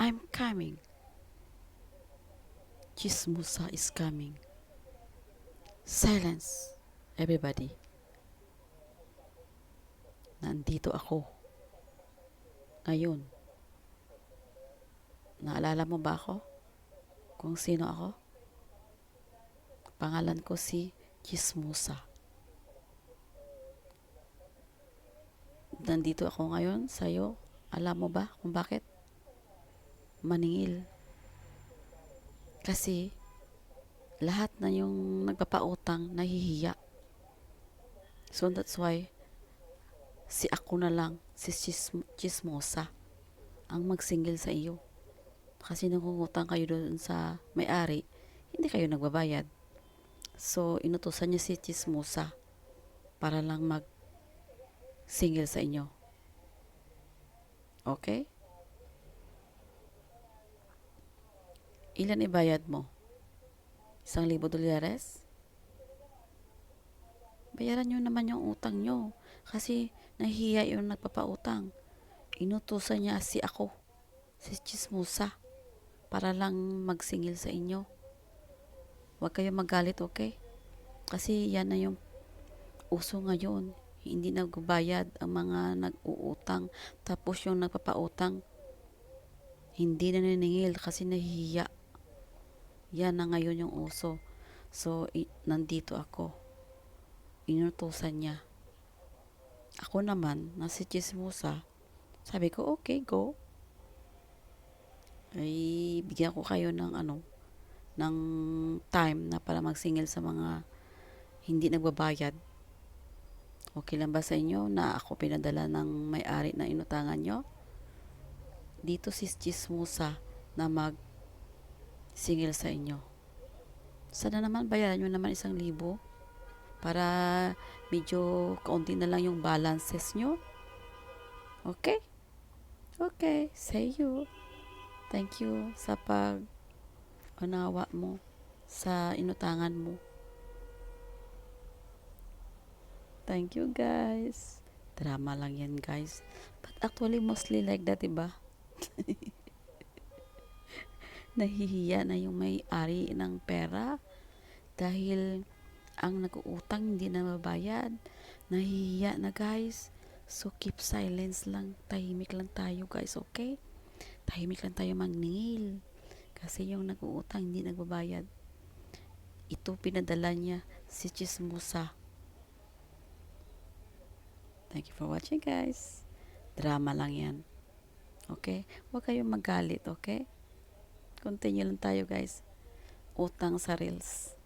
I'm coming. Chismosa is coming. Silence, everybody. Nandito ako. Ngayon. Naalala mo ba ako? Kung sino ako? Pangalan ko si Chismosa. Nandito ako ngayon sa'yo. Alam mo ba kung bakit? Maningil. Kasi lahat na yung nagpapautang nahihiya. So that's why si ako na lang, si Chismosa, ang magsingil sa iyo. Kasi nangungutang kayo doon sa may-ari, hindi kayo nagbabayad. So, inutusan niya si Chismosa para lang magsingil sa inyo. Okay? Ilan ibayad mo? $1,000? Bayaran nyo naman yung utang nyo. Kasi nahihiya yung nagpapautang. Inutusan niya si ako, si Chismosa, para lang magsingil sa inyo. Huwag kayong magalit, okay? Kasi yan na yung uso ngayon. Hindi nagbayad ang mga nag-uutang. Tapos yung nagpapautang, hindi na niningil kasi nahihiya. Yan na ngayon yung uso. So, nandito ako. Inutusan niya. Ako naman, na si Chismosa, sabi ko, okay, go. Ay, bigyan ko kayo ng ng time na para magsingil sa mga hindi nagbabayad. Okay lang ba sa inyo na ako pinadala ng may-ari na inutangan nyo? Dito si Chismosa na magsingil sa inyo. Sana naman bayaran nyo naman 1,000 para medyo kaunti na lang yung balances nyo. Okay? Okay, say you. Thank you sa pag-unawa mo sa inutangan mo. Thank you, guys. Drama lang yan, guys. But actually, mostly like that, diba? Nahihiya na yung may-ari ng pera dahil ang nag-uutang hindi na mabayad. Nahihiya na, guys. So, keep silence lang. Tahimik lang tayo, guys, okay? Tahimik lang tayo maningil. Kasi yung nag-uutang hindi nagbabayad. Ito pinadala niya si Chismosa. Thank you for watching, guys. Drama lang yan. Okay? Huwag kayong magalit, okay? Continue lang tayo, guys. Utang sa reels.